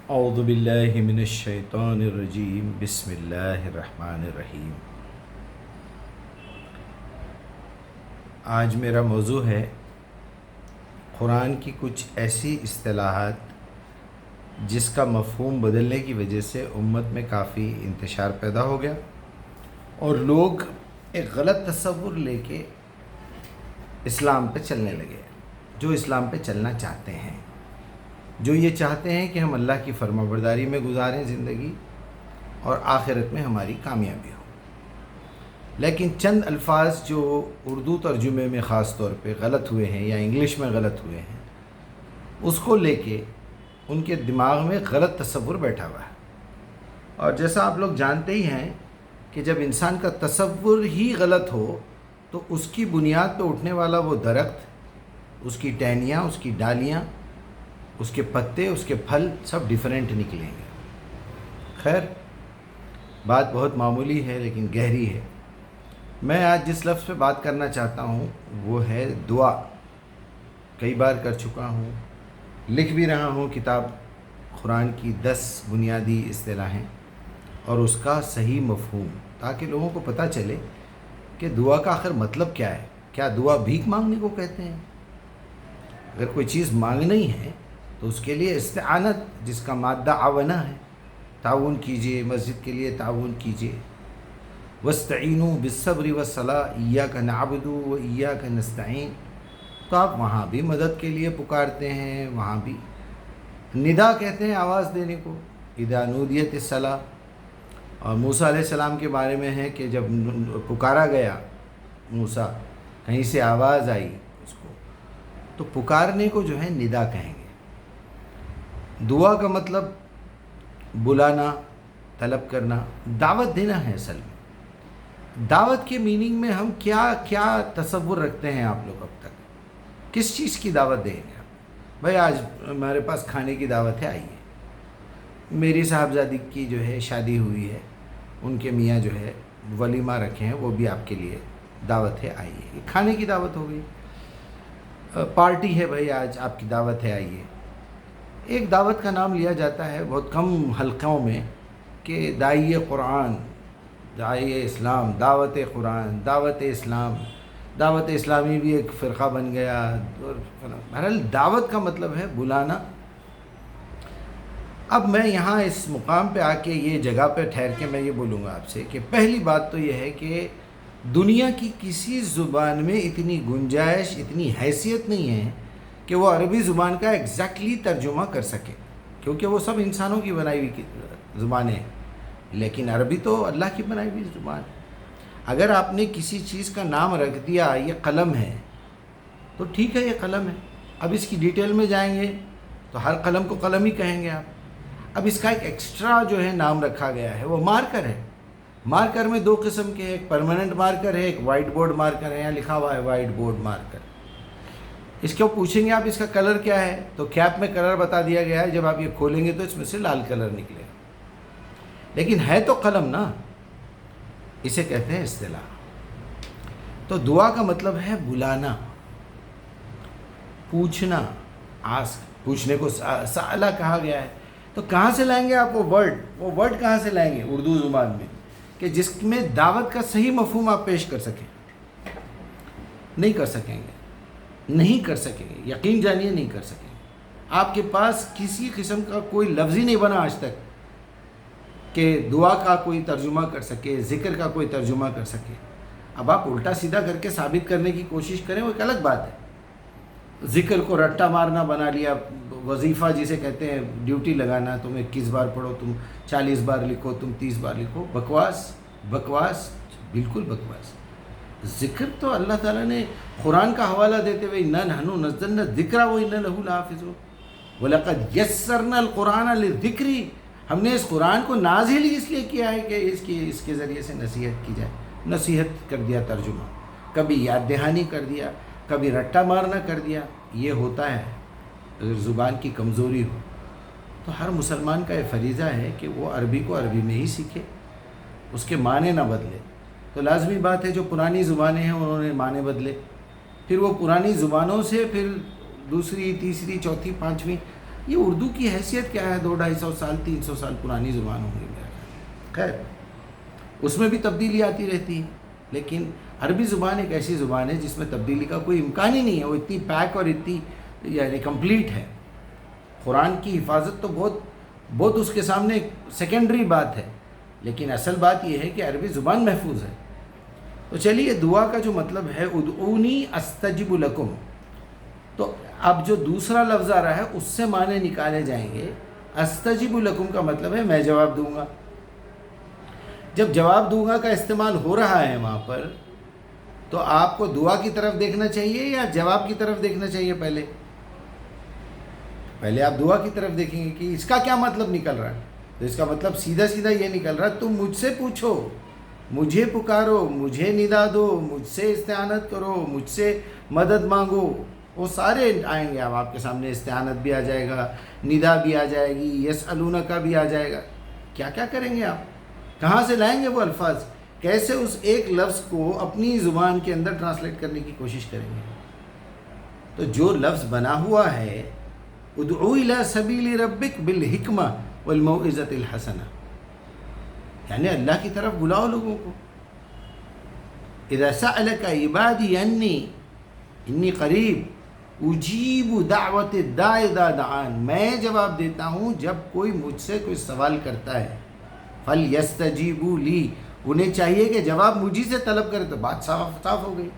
اعوذ باللہ من الشیطان الرجیم بسم اللہ الرحمن الرحیم۔ آج میرا موضوع ہے قرآن کی کچھ ایسی اصطلاحات جس کا مفہوم بدلنے کی وجہ سے امت میں کافی انتشار پیدا ہو گیا اور لوگ ایک غلط تصور لے کے اسلام پہ چلنے لگے، جو اسلام پہ چلنا چاہتے ہیں، جو یہ چاہتے ہیں کہ ہم اللہ کی فرما برداری میں گزاریں زندگی اور آخرت میں ہماری کامیابی ہو۔ لیکن چند الفاظ جو اردو ترجمے میں خاص طور پہ غلط ہوئے ہیں یا انگلش میں غلط ہوئے ہیں، اس کو لے کے ان کے دماغ میں غلط تصور بیٹھا ہوا ہے۔ اور جیسا آپ لوگ جانتے ہی ہیں کہ جب انسان کا تصور ہی غلط ہو تو اس کی بنیاد پہ اٹھنے والا وہ درخت، اس کی ٹہنیاں، اس کی ڈالیاں، اس کے پتے، اس کے پھل سب ڈیفرنٹ نکلیں گے۔ خیر، بات بہت معمولی ہے لیکن گہری ہے۔ میں آج جس لفظ پہ بات کرنا چاہتا ہوں وہ ہے دعا۔ کئی بار کر چکا ہوں، لکھ بھی رہا ہوں کتاب قرآن کی 10 بنیادی اصطلاحیں اور اس کا صحیح مفہوم، تاکہ لوگوں کو پتہ چلے کہ دعا کا آخر مطلب کیا ہے۔ کیا دعا بھیک مانگنے کو کہتے ہیں؟ اگر کوئی چیز مانگنی ہے تو اس کے لیے استعانت، جس کا مادہ عاونہ ہے، تعاون کیجئے، مسجد کے لیے تعاون کیجئے۔ وَاسْتَعِينُوا بِالصَّبْرِ وَالصَّلَاةِ إِيَّاكَ نَعْبُدُ وَإِيَّاكَ نَسْتَعِينُ۔ تو آپ وہاں بھی مدد کے لیے پکارتے ہیں، وہاں بھی ندا کہتے ہیں آواز دینے کو، اِذَا نُودِيَتِ الصَّلَاةُ۔ اور موسیٰ علیہ السلام کے بارے میں ہے کہ جب پکارا گیا موسیٰ، کہیں سے آواز آئی اس کو، تو پکارنے کو جو ہے ندا کہیں گے۔ دعا کا مطلب بلانا، طلب کرنا، دعوت دینا ہے۔ اصل میں دعوت کے میننگ میں ہم کیا تصور رکھتے ہیں آپ لوگ اب تک؟ کس چیز کی دعوت دیں گے آپ؟ بھائی آج ہمارے پاس کھانے کی دعوت ہے، آئیے۔ میری صاحبزادی کی جو ہے شادی ہوئی ہے، ان کے میاں جو ہے ولیمہ رکھے ہیں، وہ بھی آپ کے لیے دعوت ہے، آئیے۔ یہ کھانے کی دعوت ہو گئی۔ پارٹی ہے بھائی، آج آپ کی دعوت ہے، آئیے۔ ایک دعوت کا نام لیا جاتا ہے بہت کم حلقوں میں کہ داعی قرآن، داعی اسلام، دعوت قرآن، دعوت اسلام۔ دعوت اسلامی بھی ایک فرقہ بن گیا۔ بہرحال دعوت کا مطلب ہے بلانا۔ اب میں یہاں اس مقام پہ آ کے یہ جگہ پہ ٹھہر کے میں یہ بولوں گا آپ سے کہ پہلی بات تو یہ ہے کہ دنیا کی کسی زبان میں اتنی گنجائش، اتنی حیثیت نہیں ہے کہ وہ عربی زبان کا ایگزیکٹلی ترجمہ کر سکے، کیونکہ وہ سب انسانوں کی بنائی ہوئی زبانیں ہیں، لیکن عربی تو اللہ کی بنائی ہوئی زبان ہے۔ اگر آپ نے کسی چیز کا نام رکھ دیا یہ قلم ہے تو ٹھیک ہے، یہ قلم ہے۔ اب اس کی ڈیٹیل میں جائیں گے تو ہر قلم کو قلم ہی کہیں گے آپ۔ اب اس کا ایک ایکسٹرا جو ہے نام رکھا گیا ہے، وہ مارکر ہے۔ مارکر میں 2 قسم کے، ایک پرماننٹ مارکر ہے، ایک وائٹ بورڈ مارکر ہے۔ یہاں لکھا ہوا ہے وائٹ بورڈ مارکر۔ اس کو پوچھیں گے آپ اس کا کلر کیا ہے تو کیپ میں کلر بتا دیا گیا ہے، جب آپ یہ کھولیں گے تو اس میں سے لال کلر نکلے گا، لیکن ہے تو قلم نا۔ اسے کہتے ہیں اصطلاح۔ تو دعا کا مطلب ہے بلانا، پوچھنا، پوچھنے کو سألہ کہا گیا ہے۔ تو کہاں سے لائیں گے آپ وہ ورڈ کہاں سے لائیں گے اردو زبان میں کہ جس میں دعوت کا صحیح مفہوم آپ پیش کر سکیں؟ نہیں کر سکیں گے، نہیں کر سکیں گے، یقین جانیے نہیں کر سکیں گے۔ آپ کے پاس کسی قسم کا کوئی لفظ ہی نہیں بنا آج تک کہ دعا کا کوئی ترجمہ کر سکے، ذکر کا کوئی ترجمہ کر سکے۔ اب آپ الٹا سیدھا کر کے ثابت کرنے کی کوشش کریں، وہ ایک الگ بات ہے۔ ذکر کو رٹا مارنا بنا لیا، وظیفہ جسے کہتے ہیں ڈیوٹی لگانا، تم 21 بار پڑھو، تم 40 بار لکھو، تم 30 بار لکھو۔ بکواس، بالکل بکواس۔ ذکر تو اللہ تعالیٰ نے قرآن کا حوالہ دیتے ہوئے اِنَّا نَحْنُ نَزَّلْنَا الذِّكْرَ وَإِنَّا لَهُ لَحَافِظُونَ وَلَقَدْ يَسَّرْنَا الْقُرْآنَ لِلذِّكْرِ۔ ہم نے اس قرآن کو نازل ہی اس لیے کیا ہے کہ اس کے ذریعے سے نصیحت کی جائے۔ نصیحت کر دیا ترجمہ، کبھی یاد دہانی کر دیا، کبھی رٹا مارنا کر دیا۔ یہ ہوتا ہے اگر زبان کی کمزوری ہو تو ہر مسلمان کا یہ فریضہ ہے کہ وہ عربی کو عربی میں ہی سیکھے، اس کے معنی نہ بدلے۔ تو لازمی بات ہے جو پرانی زبانیں ہیں انہوں نے معنی بدلے، پھر وہ پرانی زبانوں سے پھر دوسری، تیسری، چوتھی، پانچویں یہ اردو کی حیثیت کیا ہے؟ 200-250 سال 300 سال پرانی زبان ہوگی میرا خیال۔ خیر اس میں بھی تبدیلی آتی رہتی ہے، لیکن عربی زبان ایک ایسی زبان ہے جس میں تبدیلی کا کوئی امکان ہی نہیں ہے، وہ اتنی پیک اور اتنی یعنی کمپلیٹ ہے۔ قرآن کی حفاظت تو بہت اس کے سامنے سیکنڈری بات ہے، لیکن اصل بات یہ ہے کہ عربی زبان محفوظ ہے۔ تو چلیے دعا کا جو مطلب ہے ادعونی استجب لکم، تو اب جو دوسرا لفظ آ رہا ہے اس سے معنی نکالے جائیں گے۔ استجب لکم کا مطلب ہے میں جواب دوں گا۔ جب جواب دوں گا کا استعمال ہو رہا ہے وہاں پر، تو آپ کو دعا کی طرف دیکھنا چاہیے یا جواب کی طرف دیکھنا چاہیے؟ پہلے آپ دعا کی طرف دیکھیں گے کہ اس کا کیا مطلب نکل رہا ہے۔ تو اس کا مطلب سیدھا سیدھا یہ نکل رہا ہے تم مجھ سے پوچھو، مجھے پکارو، مجھے ندا دو، مجھ سے استعانت کرو، مجھ سے مدد مانگو۔ وہ سارے آئیں گے، اب آپ کے سامنے استعانت بھی آ جائے گا، ندا بھی آ جائے گی، یسألونک کا بھی آ جائے گا۔ کیا کیا کریں گے آپ؟ کہاں سے لائیں گے وہ الفاظ؟ کیسے اس ایک لفظ کو اپنی زبان کے اندر ٹرانسلیٹ کرنے کی کوشش کریں گے؟ تو جو لفظ بنا ہوا ہے ادعو الی سبیل ربک بالحکمہ والموعظۃ الحسنہ، یعنی اللہ کی طرف بلاؤ لوگوں کو۔ اذا سألک عبادی انی قریب اجیب دعوت الداع اذا دعان، میں جواب دیتا ہوں جب کوئی مجھ سے کوئی سوال کرتا ہے۔ فلیستجیبوا لی، انہیں چاہیے کہ جواب مجھے سے طلب کرے۔ تو بات صاف ہو گئی،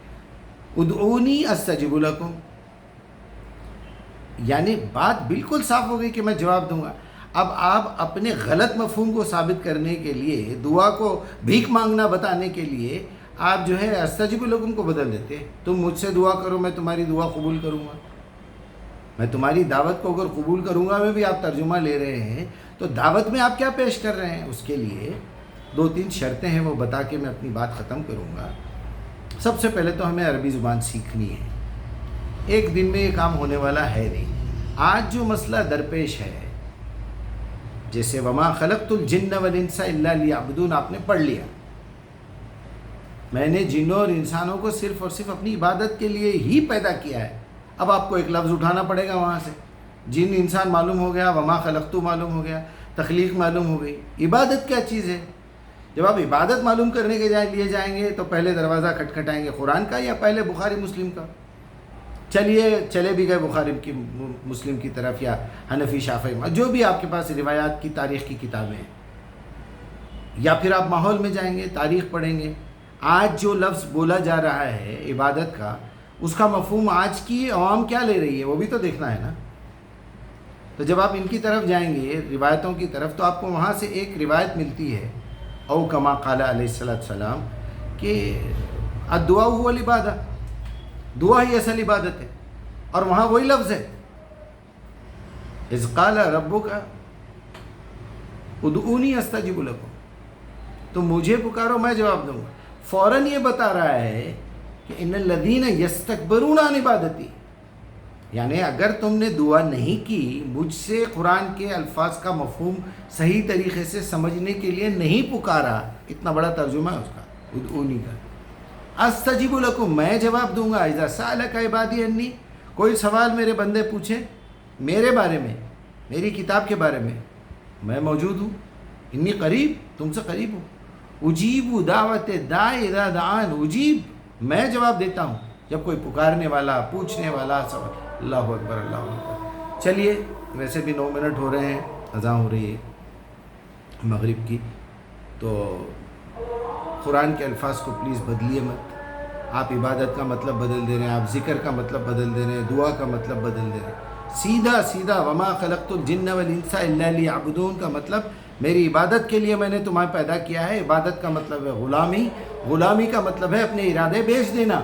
ادعونی استجب لکم، یعنی بات بالکل صاف ہو گئی کہ میں جواب دوں گا۔ اب آپ اپنے غلط مفہوم کو ثابت کرنے کے لیے، دعا کو بھیک مانگنا بتانے کے لیے آپ جو ہے استجب لکم کو بدل دیتے ہیں۔ تم مجھ سے دعا کرو، میں تمہاری دعا قبول کروں گا، میں تمہاری دعوت کو اگر قبول کروں گا میں بھی آپ ترجمہ لے رہے ہیں، تو دعوت میں آپ کیا پیش کر رہے ہیں؟ اس کے لیے 2-3 شرطیں ہیں، وہ بتا کے میں اپنی بات ختم کروں گا۔ سب سے پہلے تو ہمیں عربی زبان سیکھنی ہے، ایک دن میں یہ کام ہونے والا ہے نہیں۔ آج جو مسئلہ درپیش ہے، جیسے وما خلقت الجن والانس الا لیعبدون آپ نے پڑھ لیا، میں نے جنوں اور انسانوں کو صرف اور صرف اپنی عبادت کے لیے ہی پیدا کیا ہے۔ اب آپ کو ایک لفظ اٹھانا پڑے گا وہاں سے، جن انسان معلوم ہو گیا، وما خلقت معلوم ہو گیا، تخلیق معلوم ہو گئی، عبادت کیا چیز ہے؟ جب آپ عبادت معلوم کرنے کے لیے جائیں گے تو پہلے دروازہ کھٹکھٹائیں گے قرآن کا یا پہلے بخاری مسلم کا؟ چلے بھی گئے بخاری کی مسلم کی طرف یا حنفی شافعی، جو بھی آپ کے پاس روایات کی تاریخ کی کتابیں ہیں، یا پھر آپ ماحول میں جائیں گے تاریخ پڑھیں گے۔ آج جو لفظ بولا جا رہا ہے عبادت کا، اس کا مفہوم آج کی عوام کیا لے رہی ہے وہ بھی تو دیکھنا ہے نا۔ تو جب آپ ان کی طرف جائیں گے روایتوں کی طرف، تو آپ کو وہاں سے ایک روایت ملتی ہے او کما قال علیہ السلام کہ الدعاء هو العبادہ، دعا ہی اصل عبادت ہے، اور وہاں وہی لفظ ہے اذ قال ربک ادعونی استجب لکم، تو مجھے پکارو میں جواب دوں گا۔ فوراً یہ بتا رہا ہے کہ ان الذین یستکبرون عن عبادتی، یعنی اگر تم نے دعا نہیں کی، مجھ سے قرآن کے الفاظ کا مفہوم صحیح طریقے سے سمجھنے کے لیے نہیں پکارا، اتنا بڑا ترجمہ ہے اس کا ادعونی کا، استجب لکم میں جواب دوں گا۔ اذا سألک عبادی انی، کوئی سوال میرے بندے پوچھیں میرے بارے میں، میری کتاب کے بارے میں، میں موجود ہوں، انی قریب، تم سے قریب ہوں، اجیب دعوت داع اذا دعان، اجیب میں جواب دیتا ہوں جب کوئی پکارنے والا، پوچھنے والا سوال۔ اللہ اکبر، اللہ اکبر۔ چلیے ویسے بھی 9 منٹ ہو رہے ہیں، اذان ہو رہی ہے مغرب کی، تو قرآن کے الفاظ کو پلیز بدلیے مت۔ آپ عبادت کا مطلب بدل دے رہے ہیں، آپ ذکر کا مطلب بدل دے رہے ہیں، دعا کا مطلب بدل دے رہے ہیں۔ سیدھا وما خلقت الجن والانس الا لیعبدون کا مطلب میری عبادت کے لیے میں نے تمہیں پیدا کیا ہے۔ عبادت کا مطلب ہے غلامی، غلامی کا مطلب ہے اپنے ارادے بیچ دینا۔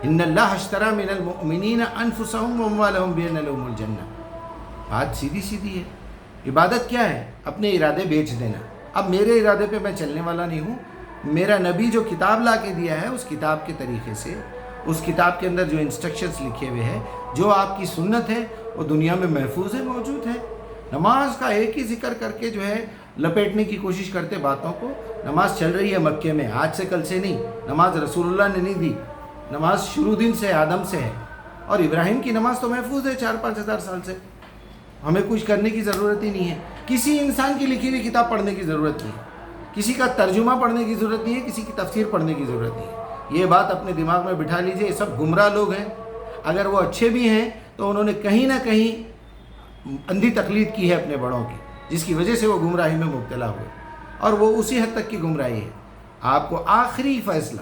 ان اللہ اشتری من المؤمنین انفسهم واموالهم بان لهم الجنہ، بات سیدھی ہے۔ عبادت کیا ہے؟ اپنے ارادے بیچ دینا۔ اب میرے ارادے پہ میں چلنے والا نہیں ہوں، میرا نبی جو کتاب لا کے دیا ہے اس کتاب کے طریقے سے، اس کتاب کے اندر جو انسٹرکشنز لکھے ہوئے ہیں، جو آپ کی سنت ہے وہ دنیا میں محفوظ ہے، موجود ہے۔ نماز کا ایک ہی ذکر کر کے جو ہے لپیٹنے کی کوشش کرتے باتوں کو۔ نماز چل رہی ہے مکے میں، آج سے کل سے نہیں، نماز رسول اللہ نے نہیں دی، نماز شروع دن سے آدم سے ہے، اور ابراہیم کی نماز تو محفوظ ہے 4-5 ہزار سال سے، ہمیں کچھ کرنے کی ضرورت ہی نہیں ہے، کسی انسان کی لکھی ہوئی کتاب پڑھنے کی ضرورت نہیں ہے، کسی کا ترجمہ پڑھنے کی ضرورت نہیں ہے، کسی کی تفسیر پڑھنے کی ضرورت نہیں ہے۔ یہ بات اپنے دماغ میں بٹھا لیجئے، یہ سب گمراہ لوگ ہیں، اگر وہ اچھے بھی ہیں تو انہوں نے کہیں نہ کہیں اندھی تقلید کی ہے اپنے بڑوں کی، جس کی وجہ سے وہ گمراہی میں مبتلا ہوئے، اور وہ اسی حد تک کی گمراہی ہے۔ آپ کو آخری فیصلہ،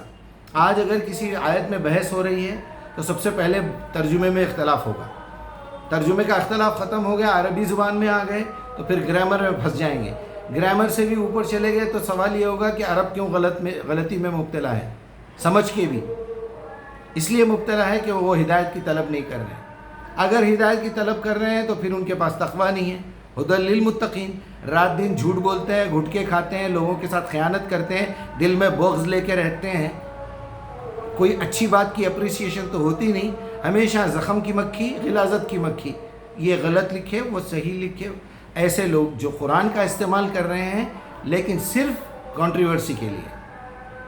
آج اگر کسی آیت میں بحث ہو رہی ہے تو سب سے پہلے ترجمے میں اختلاف ہوگا، ترجمے کا اختلاف ختم ہو گیا، عربی زبان میں آ گئے تو پھر گرامر میں پھنس جائیں گے، گرامر سے بھی اوپر چلے گئے تو سوال یہ ہوگا کہ عرب کیوں غلطی میں مبتلا ہے، سمجھ کے بھی اس لیے مبتلا ہے کہ وہ ہدایت کی طلب نہیں کر رہے ہیں۔ اگر ہدایت کی طلب کر رہے ہیں تو پھر ان کے پاس تقویٰ نہیں ہے۔ ہدی للمتقین، رات دن جھوٹ بولتے ہیں، گھٹکے کھاتے ہیں، لوگوں کے ساتھ خیانت کرتے ہیں، دل میں بغض لے کے رہتے ہیں، کوئی اچھی بات کی اپریسیشن تو ہوتی نہیں، ہمیشہ زخم کی مکھی، غلاظت کی مکھی، یہ غلط لکھے وہ صحیح لکھے۔ ایسے لوگ جو قرآن کا استعمال کر رہے ہیں لیکن صرف کنٹروورسی کے لیے،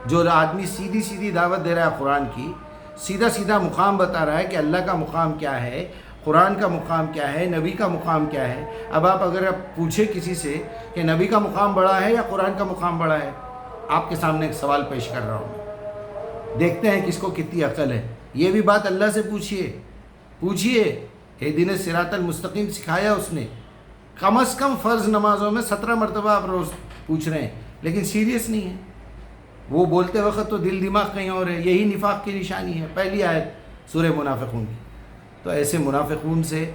جو آدمی سیدھی سیدھی دعوت دے رہا ہے قرآن کی، سیدھا سیدھا مقام بتا رہا ہے کہ اللہ کا مقام کیا ہے، قرآن کا مقام کیا ہے، نبی کا مقام کیا ہے۔ اب اگر آپ پوچھیں کسی سے کہ نبی کا مقام بڑا ہے یا قرآن کا مقام بڑا ہے، آپ کے سامنے ایک سوال پیش کر رہا ہوں، دیکھتے ہیں کس کو کتنی عقل ہے۔ یہ بھی بات اللہ سے پوچھیے، اہدنا الصراط المستقیم سکھایا اس نے، کم از کم فرض نمازوں میں 17 مرتبہ آپ روز پوچھ رہے ہیں، لیکن سیریس نہیں ہے۔ وہ بولتے وقت تو دل دماغ کہیں اور ہے، یہی نفاق کی نشانی ہے۔ پہلی آیت سورہ منافقون کی۔ تو ایسے منافقون سے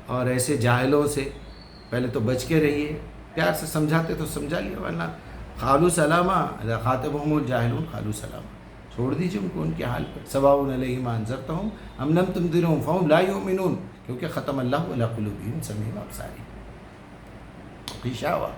اور ایسے جاہلوں سے پہلے تو بچ کے رہیے، پیار سے سمجھاتے تو سمجھا لیا، ورنہ قالوا سلاما اذا خاطبهم الجاهلون قالوا سلاما، چھوڑ دیجیے ان کو ان کے حال پر۔ سواء علیہم انذرتہم ام لم تنذرہم فہم لا یؤمنون، کیونکہ ختم اللہ علی قلوبہم سمعہم وابصارہم غشاوہ۔